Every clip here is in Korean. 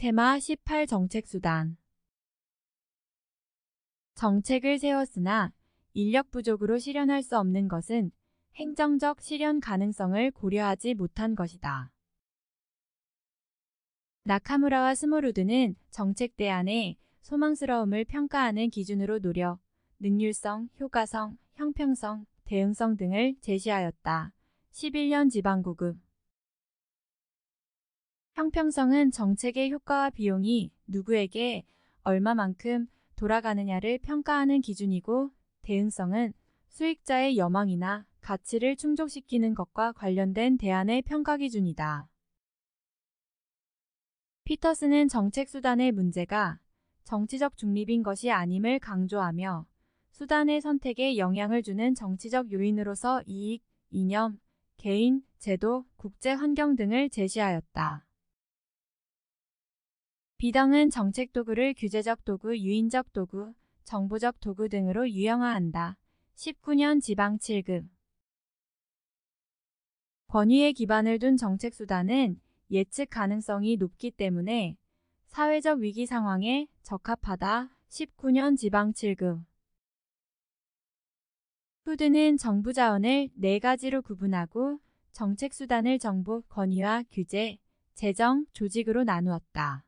테마 18 정책수단. 정책을 세웠으나 인력 부족으로 실현할 수 없는 것은 행정적 실현 가능성을 고려하지 못한 것이다. 나카무라와 스모루드는 정책 대안의 소망스러움을 평가하는 기준으로 노력, 능률성, 효과성, 형평성, 대응성 등을 제시하였다. 11년 지방고급. 형평성은 정책의 효과와 비용이 누구에게 얼마만큼 돌아가느냐를 평가하는 기준이고, 대응성은 수익자의 여망이나 가치를 충족시키는 것과 관련된 대안의 평가 기준이다. 피터슨은 정책수단의 문제가 정치적 중립인 것이 아님을 강조하며 수단의 선택에 영향을 주는 정치적 요인으로서 이익, 이념, 개인, 제도, 국제 환경 등을 제시하였다. 비등은 정책 도구를 규제적 도구, 유인적 도구, 정보적 도구 등으로 유형화한다. 19년 지방 7급. 권위에 기반을 둔 정책수단은 예측 가능성이 높기 때문에 사회적 위기 상황에 적합하다. 19년 지방 7급. 후드는 정부 자원을 4가지로 구분하고 정책수단을 정보, 권위와 규제, 재정, 조직으로 나누었다.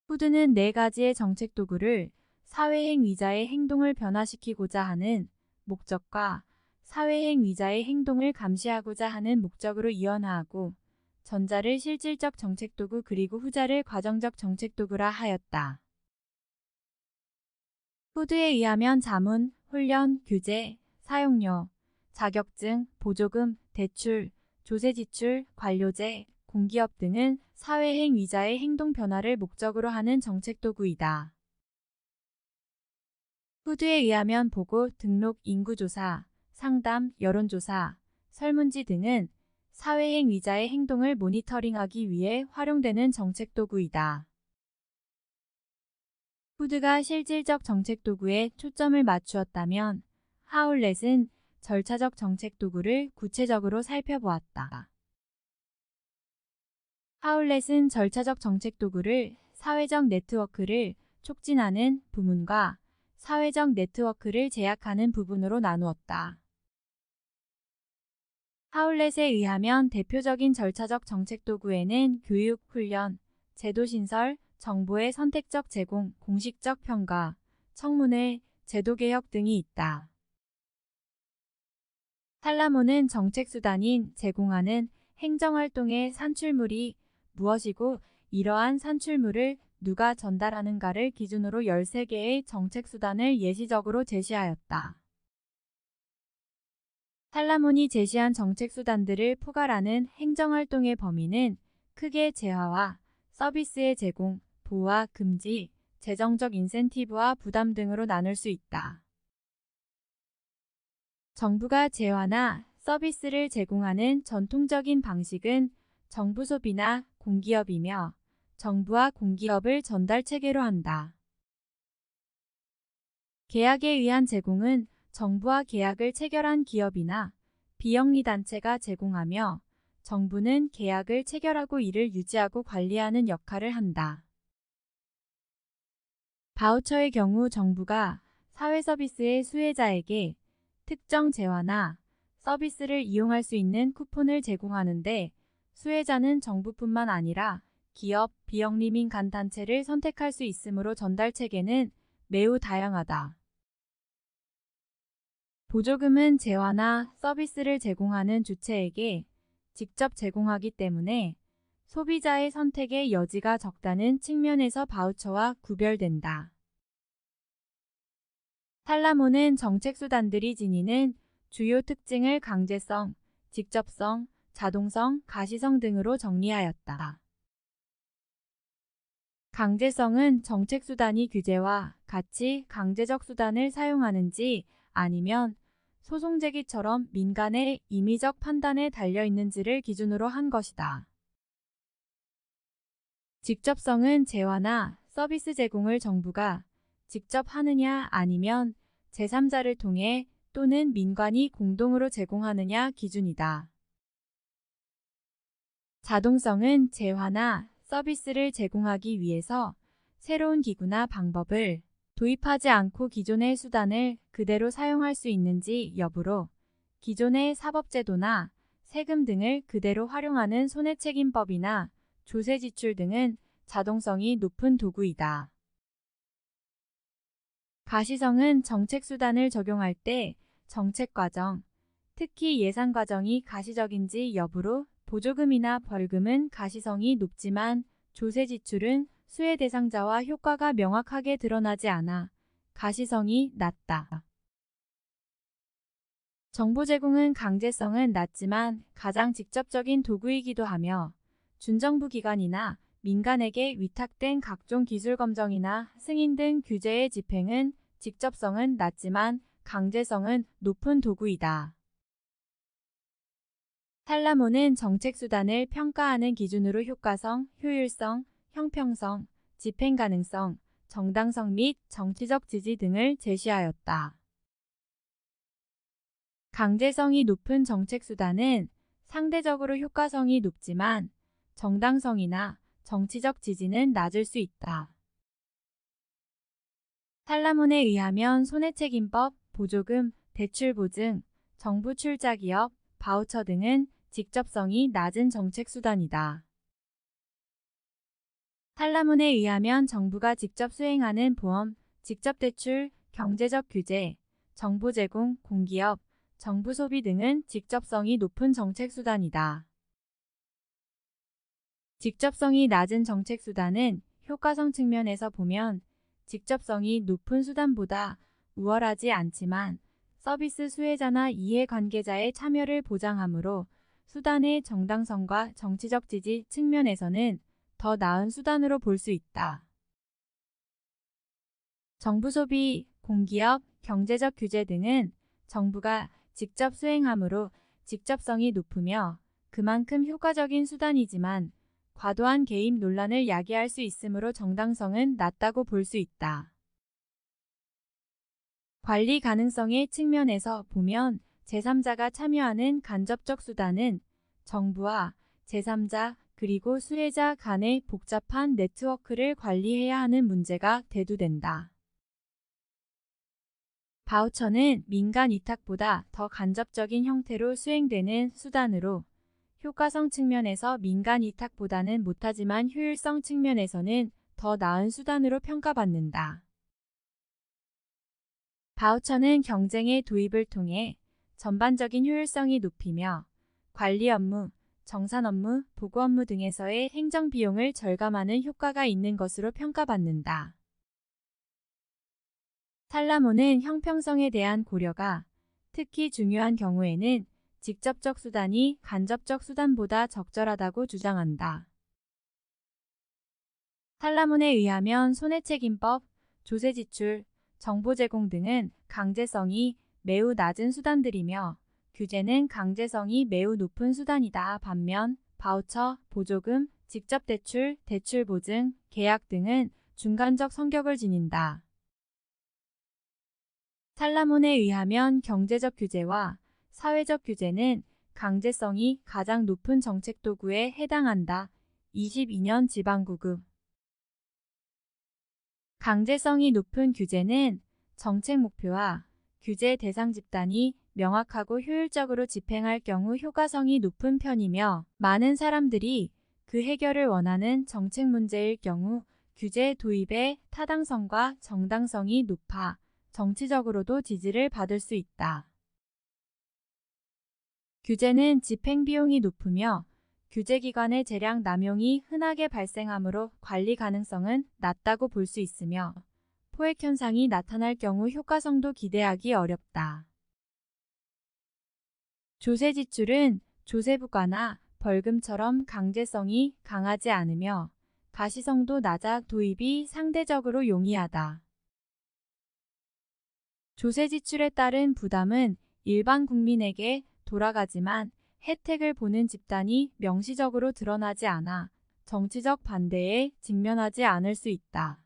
후드는 4가지의 정책 도구를 사회행위자의 행동을 변화시키고자 하는 목적과 사회행위자의 행동을 감시하고자 하는 목적으로 이원화하고, 전자를 실질적 정책 도구 그리고 후자를 과정적 정책 도구라 하였다. 후드에 의하면 자문, 훈련, 규제, 사용료, 자격증, 보조금, 대출, 조세지출, 관료제, 공기업 등은 사회행위자의 행동 변화를 목적으로 하는 정책 도구이다. 후드에 의하면 보고, 등록, 인구조사, 상담, 여론조사, 설문지 등은 사회행위자의 행동을 모니터링하기 위해 활용되는 정책 도구이다. 후드가 실질적 정책 도구에 초점을 맞추었다면 하울렛은 절차적 정책 도구를 구체적으로 살펴보았다. 하울렛은 절차적 정책 도구를 사회적 네트워크를 촉진하는 부문과 사회적 네트워크를 제약하는 부분으로 나누었다. 하울렛에 의하면 대표적인 절차적 정책 도구에는 교육, 훈련, 제도 신설, 정보의 선택적 제공, 공식적 평가, 청문회, 제도개혁 등이 있다. 탈라모는 정책수단인 제공하는 행정활동의 산출물이 무엇이고 이러한 산출물을 누가 전달하는가를 기준으로 13개의 정책수단을 예시적으로 제시하였다. 탈라몬이 제시한 정책수단들을 포괄하는 행정활동의 범위는 크게 재화와 서비스의 제공, 보호와 금지, 재정적 인센티브와 부담 등으로 나눌 수 있다. 정부가 재화나 서비스를 제공하는 전통적인 방식은 정부 소비나 공기업이며 정부와 공기업을 전달체계로 한다. 계약에 의한 제공은 정부와 계약을 체결한 기업이나 비영리단체가 제공하며 정부는 계약을 체결하고 이를 유지하고 관리하는 역할을 한다. 바우처의 경우 정부가 사회서비스의 수혜자에게 특정 재화나 서비스를 이용할 수 있는 쿠폰을 제공하는데, 수혜자는 정부뿐만 아니라 기업, 비영리민간단체를 선택할 수 있으므로 전달체계는 매우 다양하다. 보조금은 재화나 서비스를 제공하는 주체에게 직접 제공하기 때문에 소비자의 선택의 여지가 적다는 측면에서 바우처와 구별된다. 탈라모는 정책수단들이 지니는 주요 특징을 강제성, 직접성, 자동성, 가시성 등으로 정리하였다. 강제성은 정책수단이 규제와 같이 강제적 수단을 사용하는지 아니면 소송 제기처럼 민간의 임의적 판단에 달려있는지를 기준으로 한 것이다. 직접성은 재화나 서비스 제공을 정부가 직접 하느냐 아니면 제3자를 통해 또는 민관이 공동으로 제공하느냐 기준이다. 자동성은 재화나 서비스를 제공하기 위해서 새로운 기구나 방법을 도입하지 않고 기존의 수단을 그대로 사용할 수 있는지 여부로 기존의 사법제도나 세금 등을 그대로 활용하는 손해책임법이나 조세지출 등은 자동성이 높은 도구이다. 가시성은 정책수단을 적용할 때 정책과정, 특히 예산과정이 가시적인지 여부로 보조금이나 벌금은 가시성이 높지만 조세지출은 수혜 대상자와 효과가 명확하게 드러나지 않아 가시성이 낮다. 정보 제공은 강제성은 낮지만 가장 직접적인 도구이기도 하며 준정부 기관이나 민간에게 위탁된 각종 기술 검정이나 승인 등 규제의 집행은 직접성은 낮지만 강제성은 높은 도구이다. 살라몬은 정책수단을 평가하는 기준으로 효과성, 효율성, 형평성, 집행 가능성, 정당성 및 정치적 지지 등을 제시하였다. 강제성이 높은 정책수단은 상대적으로 효과성이 높지만 정당성이나 정치적 지지는 낮을 수 있다. 살라몬에 의하면 손해책임법, 보조금, 대출보증, 정부 출자기업, 바우처 등은 직접성이 낮은 정책수단이다. 살라몬에 의하면 정부가 직접 수행하는 보험, 직접대출, 경제적 규제, 정보 제공, 공기업, 정부 소비 등은 직접성이 높은 정책수단이다. 직접성이 낮은 정책수단은 효과성 측면에서 보면 직접성이 높은 수단보다 우월하지 않지만 서비스 수혜자나 이해관계자의 참여를 보장하므로 수단의 정당성과 정치적 지지 측면에서는 더 나은 수단으로 볼 수 있다. 정부 소비, 공기업, 경제적 규제 등은 정부가 직접 수행하므로 직접성이 높으며 그만큼 효과적인 수단이지만 과도한 개입 논란을 야기할 수 있으므로 정당성은 낮다고 볼 수 있다. 관리 가능성의 측면에서 보면 제3자가 참여하는 간접적 수단은 정부와 제3자 그리고 수혜자 간의 복잡한 네트워크를 관리해야 하는 문제가 대두된다. 바우처는 민간 위탁보다 더 간접적인 형태로 수행되는 수단으로 효과성 측면에서 민간 위탁보다는 못하지만 효율성 측면에서는 더 나은 수단으로 평가받는다. 바우처는 경쟁의 도입을 통해 전반적인 효율성이 높이며 관리 업무, 정산 업무, 보고 업무 등에서의 행정 비용을 절감하는 효과가 있는 것으로 평가받는다. 살라몬은 형평성에 대한 고려가 특히 중요한 경우에는 직접적 수단이 간접적 수단보다 적절하다고 주장한다. 살라몬에 의하면 손해책임법, 조세지출, 정보 제공 등은 강제성이 매우 낮은 수단들이며 규제는 강제성이 매우 높은 수단이다. 반면 바우처, 보조금, 직접대출, 대출보증, 계약 등은 중간적 성격을 지닌다. 살라몬에 의하면 경제적 규제와 사회적 규제는 강제성이 가장 높은 정책도구에 해당한다. 22년 지방구급 강제성이 높은 규제는 정책 목표와 규제 대상 집단이 명확하고 효율적으로 집행할 경우 효과성이 높은 편이며 많은 사람들이 그 해결을 원하는 정책 문제일 경우 규제 도입의 타당성과 정당성이 높아 정치적으로도 지지를 받을 수 있다. 규제는 집행 비용이 높으며 규제기관의 재량 남용이 흔하게 발생하므로 관리 가능성은 낮다고 볼 수 있으며 포획 현상이 나타날 경우 효과성도 기대하기 어렵다. 조세 지출은 조세부과나 벌금처럼 강제성이 강하지 않으며 가시성도 낮아 도입이 상대적으로 용이하다. 조세 지출에 따른 부담은 일반 국민에게 돌아가지만 혜택을 보는 집단이 명시적으로 드러나지 않아 정치적 반대에 직면하지 않을 수 있다.